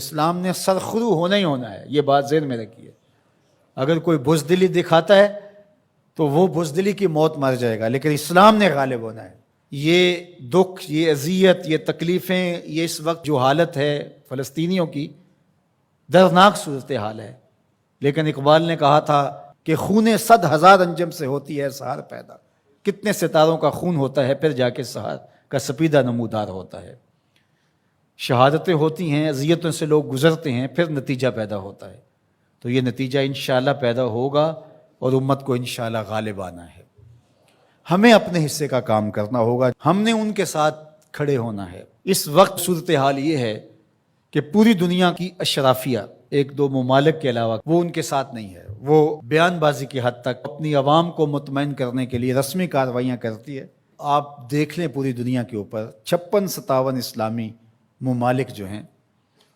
اسلام نے سرخرو ہونا ہی ہونا ہے، یہ بات ذہن میں رکھیے۔ اگر کوئی بزدلی دکھاتا ہے تو وہ بزدلی کی موت مر جائے گا، لیکن اسلام نے غالب ہونا ہے۔ یہ دکھ، یہ اذیت، یہ تکلیفیں، یہ اس وقت جو حالت ہے فلسطینیوں کی، دردناک صورتحال ہے، لیکن اقبال نے کہا تھا کہ خون 100,000 انجم سے ہوتی ہے سحر پیدا۔ کتنے ستاروں کا خون ہوتا ہے، پھر جا کے سحر کا سپیدہ نمودار ہوتا ہے۔ شہادتیں ہوتی ہیں، اذیتوں سے لوگ گزرتے ہیں، پھر نتیجہ پیدا ہوتا ہے۔ تو یہ نتیجہ انشاءاللہ پیدا ہوگا اور امت کو انشاءاللہ غالب آنا ہے۔ ہمیں اپنے حصے کا کام کرنا ہوگا، ہم نے ان کے ساتھ کھڑے ہونا ہے۔ اس وقت صورتحال یہ ہے کہ پوری دنیا کی اشرافیہ، ایک دو ممالک کے علاوہ، وہ ان کے ساتھ نہیں ہے۔ وہ بیان بازی کی حد تک اپنی عوام کو مطمئن کرنے کے لیے رسمی کارروائیاں کرتی ہے۔ آپ دیکھ لیں پوری دنیا کے اوپر 56-57 اسلامی ممالک جو ہیں،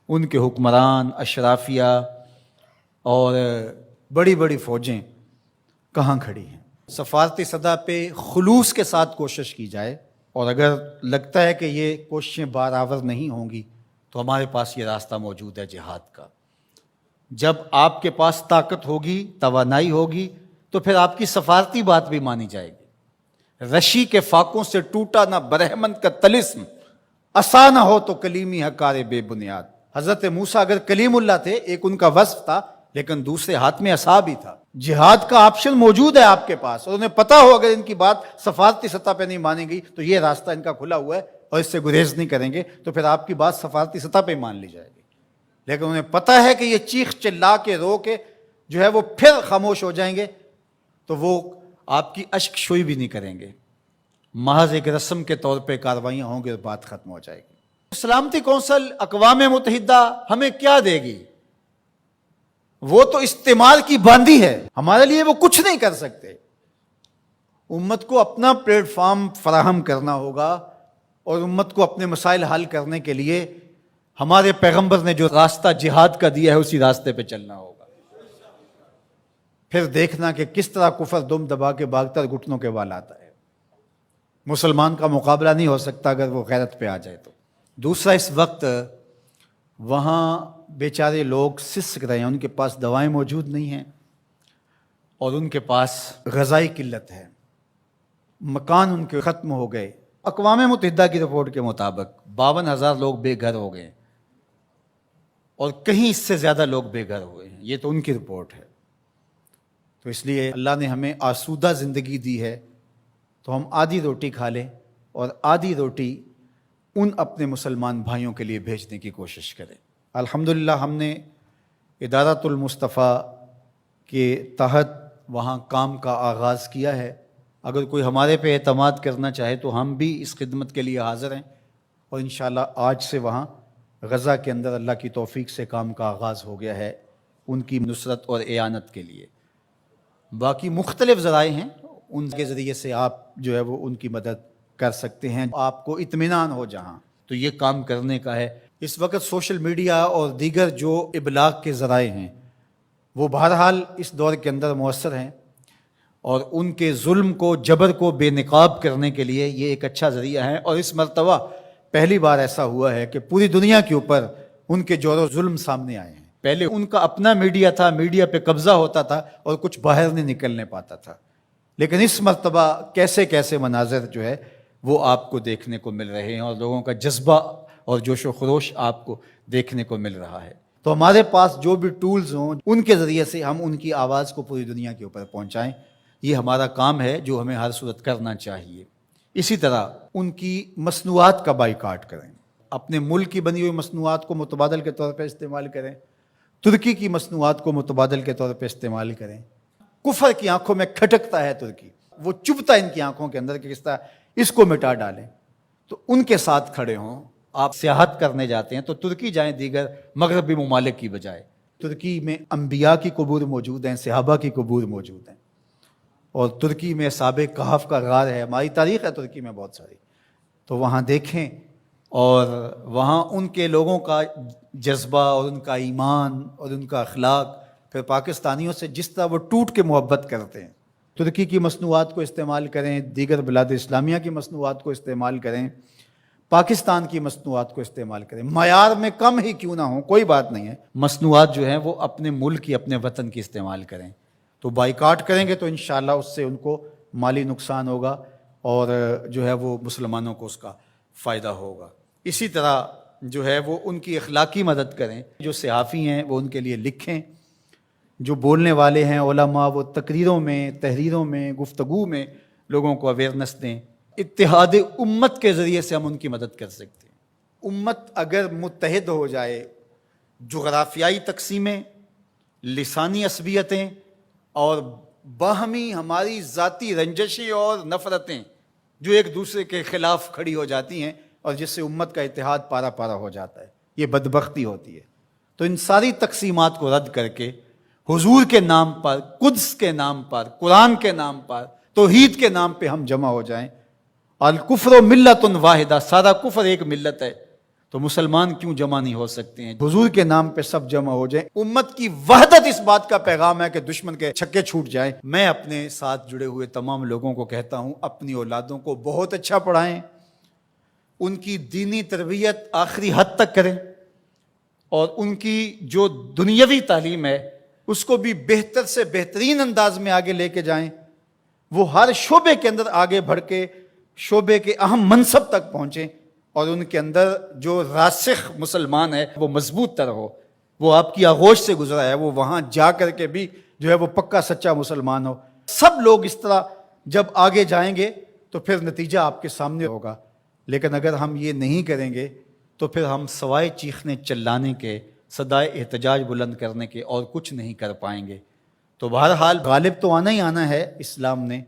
ان کے حکمران، اشرافیہ اور بڑی بڑی فوجیں کہاں کھڑی ہیں۔ سفارتی سطح پہ خلوص کے ساتھ کوشش کی جائے، اور اگر لگتا ہے کہ یہ کوششیں بارآور نہیں ہوں گی تو ہمارے پاس یہ راستہ موجود ہے جہاد کا۔ جب آپ کے پاس طاقت ہوگی، توانائی ہوگی، تو پھر آپ کی سفارتی بات بھی مانی جائے گی۔ رشی کے فاقوں سے ٹوٹا نہ برہمن کا طلسم، عصا نہ ہو تو کلیمی حکار بے بنیاد۔ حضرت موسیٰ اگر کلیم اللہ تھے، ایک ان کا وصف تھا، لیکن دوسرے ہاتھ میں عصا بھی تھا۔ جہاد کا آپشن موجود ہے آپ کے پاس، اور انہیں پتا ہو اگر ان کی بات سفارتی سطح پہ نہیں مانی گئی تو یہ راستہ ان کا کھلا ہوا ہے اور اس سے گریز نہیں کریں گے، تو پھر آپ کی بات سفارتی سطح پہ مان لی جائے گی۔ لیکن انہیں پتا ہے کہ یہ چیخ چلا کے رو کے جو ہے وہ پھر خاموش ہو جائیں گے، تو وہ آپ کی اشک شوئی بھی نہیں کریں گے، محض ایک رسم کے طور پہ کاروائیاں ہوں گی اور بات ختم ہو جائے گی۔ سلامتی کونسل اقوام متحدہ ہمیں کیا دے گی؟ وہ تو استعمار کی باندھی ہے، ہمارے لیے وہ کچھ نہیں کر سکتے۔ امت کو اپنا پلیٹ فارم فراہم کرنا ہوگا، اور امت کو اپنے مسائل حل کرنے کے لیے ہمارے پیغمبر نے جو راستہ جہاد کا دیا ہے اسی راستے پہ چلنا ہوگا۔ پھر دیکھنا کہ کس طرح کفر دم دبا کے بھاگتا گھٹنوں کے بال آتا ہے۔ مسلمان کا مقابلہ نہیں ہو سکتا اگر وہ غیرت پہ آ جائے تو۔ دوسرا، اس وقت وہاں بیچارے لوگ سسک رہے ہیں، ان کے پاس دوائیں موجود نہیں ہیں، اور ان کے پاس غذائی قلت ہے، مکان ان کے ختم ہو گئے۔ اقوام متحدہ کی رپورٹ کے مطابق 52,000 لوگ بے گھر ہو گئے، اور کہیں اس سے زیادہ لوگ بے گھر ہوئے ہیں، یہ تو ان کی رپورٹ ہے۔ تو اس لیے اللہ نے ہمیں آسودہ زندگی دی ہے، تو ہم آدھی روٹی کھا لیں اور آدھی روٹی ان اپنے مسلمان بھائیوں کے لیے بھیجنے کی کوشش کریں۔ الحمدللہ ہم نے ادارۃ المصطفیٰ کے تحت وہاں کام کا آغاز کیا ہے۔ اگر کوئی ہمارے پہ اعتماد کرنا چاہے تو ہم بھی اس خدمت کے لیے حاضر ہیں، اور انشاءاللہ آج سے وہاں غزہ کے اندر اللہ کی توفیق سے کام کا آغاز ہو گیا ہے ان کی نصرت اور اعانت کے لیے۔ باقی مختلف ذرائع ہیں، ان کے ذریعے سے آپ جو ہے وہ ان کی مدد کر سکتے ہیں۔ آپ کو اطمینان ہو جہاں، تو یہ کام کرنے کا ہے۔ اس وقت سوشل میڈیا اور دیگر جو ابلاغ کے ذرائع ہیں وہ بہرحال اس دور کے اندر مؤثر ہیں، اور ان کے ظلم کو، جبر کو بے نقاب کرنے کے لیے یہ ایک اچھا ذریعہ ہے۔ اور اس مرتبہ پہلی بار ایسا ہوا ہے کہ پوری دنیا کے اوپر ان کے جور و ظلم سامنے آئے ہیں۔ پہلے ان کا اپنا میڈیا تھا، میڈیا پہ قبضہ ہوتا تھا اور کچھ باہر نہیں نکلنے پاتا تھا، لیکن اس مرتبہ کیسے کیسے مناظر جو ہے وہ آپ کو دیکھنے کو مل رہے ہیں، اور لوگوں کا جذبہ اور جوش و خروش آپ کو دیکھنے کو مل رہا ہے۔ تو ہمارے پاس جو بھی ٹولز ہوں ان کے ذریعے سے ہم ان کی آواز کو پوری دنیا کے اوپر پہنچائیں، یہ ہمارا کام ہے جو ہمیں ہر صورت کرنا چاہیے۔ اسی طرح ان کی مصنوعات کا بائیکاٹ کریں، اپنے ملک کی بنی ہوئی مصنوعات کو متبادل کے طور پہ استعمال کریں، ترکی کی مصنوعات کو متبادل کے طور پہ استعمال کریں۔ کفر کی آنکھوں میں کھٹکتا ہے ترکی، وہ چبھتا ہے ان کی آنکھوں کے اندر کہ کس طرح اس کو مٹا ڈالیں، تو ان کے ساتھ کھڑے ہوں۔ آپ سیاحت کرنے جاتے ہیں تو ترکی جائیں دیگر مغربی ممالک کی بجائے۔ ترکی میں انبیاء کی قبور موجود ہیں، صحابہ کی قبور موجود ہیں، اور ترکی میں اصحاب کہف کا غار ہے، ہماری تاریخ ہے ترکی میں بہت ساری، تو وہاں دیکھیں، اور وہاں ان کے لوگوں کا جذبہ اور ان کا ایمان اور ان کا اخلاق پھر پاکستانیوں سے جس طرح وہ ٹوٹ کے محبت کرتے ہیں۔ ترکی کی مصنوعات کو استعمال کریں، دیگر بلاد اسلامیہ کی مصنوعات کو استعمال کریں، پاکستان کی مصنوعات کو استعمال کریں، معیار میں کم ہی کیوں نہ ہوں، کوئی بات نہیں ہے، مصنوعات جو ہیں وہ اپنے ملک کی، اپنے وطن کی استعمال کریں۔ تو بائیکاٹ کریں گے تو انشاءاللہ اس سے ان کو مالی نقصان ہوگا اور جو ہے وہ مسلمانوں کو اس کا فائدہ ہوگا۔ اسی طرح جو ہے وہ ان کی اخلاقی مدد کریں، جو صحافی ہیں وہ ان کے لیے لکھیں، جو بولنے والے ہیں علماء وہ تقریروں میں، تحریروں میں، گفتگو میں لوگوں کو اویئرنیس دیں۔ اتحاد امت کے ذریعے سے ہم ان کی مدد کر سکتے ہیں۔ امت اگر متحد ہو جائے، جغرافیائی تقسیمیں، لسانی عصبیتیں اور باہمی ہماری ذاتی رنجشیں اور نفرتیں جو ایک دوسرے کے خلاف کھڑی ہو جاتی ہیں اور جس سے امت کا اتحاد پارا پارا ہو جاتا ہے، یہ بدبختی ہوتی ہے۔ تو ان ساری تقسیمات کو رد کر کے حضور کے نام پر، قدس کے نام پر، قرآن کے نام پر، توحید کے نام پہ ہم جمع ہو جائیں۔ الکفر ملت واحدہ، سارا کفر ایک ملت ہے، تو مسلمان کیوں جمع نہیں ہو سکتے ہیں؟ حضور کے نام پہ سب جمع ہو جائیں۔ امت کی وحدت اس بات کا پیغام ہے کہ دشمن کے چھکے چھوٹ جائیں۔ میں اپنے ساتھ جڑے ہوئے تمام لوگوں کو کہتا ہوں، اپنی اولادوں کو بہت اچھا پڑھائیں، ان کی دینی تربیت آخری حد تک کریں، اور ان کی جو دنیاوی تعلیم ہے اس کو بھی بہتر سے بہترین انداز میں آگے لے کے جائیں۔ وہ ہر شعبے کے اندر آگے بڑھ کے شعبے کے اہم منصب تک پہنچیں، اور ان کے اندر جو راسخ مسلمان ہے وہ مضبوط تر ہو، وہ آپ کی آغوش سے گزرا ہے، وہ وہاں جا کر کے بھی جو ہے وہ پکا سچا مسلمان ہو۔ سب لوگ اس طرح جب آگے جائیں گے تو پھر نتیجہ آپ کے سامنے ہوگا۔ لیکن اگر ہم یہ نہیں کریں گے تو پھر ہم سوائے چیخنے چلانے کے، صدائے احتجاج بلند کرنے کے اور کچھ نہیں کر پائیں گے۔ تو بہرحال غالب تو آنا ہی آنا ہے اسلام نے،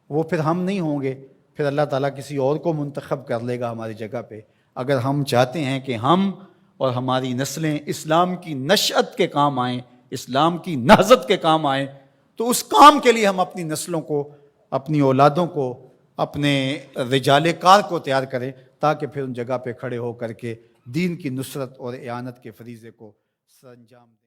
وہ پھر ہم نہیں ہوں گے، پھر اللہ تعالیٰ کسی اور کو منتخب کر لے گا ہماری جگہ پہ۔ اگر ہم چاہتے ہیں کہ ہم اور ہماری نسلیں اسلام کی نشأت کے کام آئیں، اسلام کی نہضت کے کام آئیں، تو اس کام کے لیے ہم اپنی نسلوں کو، اپنی اولادوں کو، اپنے رجال کار کو تیار کریں، تاکہ پھر ان جگہ پہ کھڑے ہو کر کے دین کی نصرت اور اعانت کے فریضے کو سر انجام دیں۔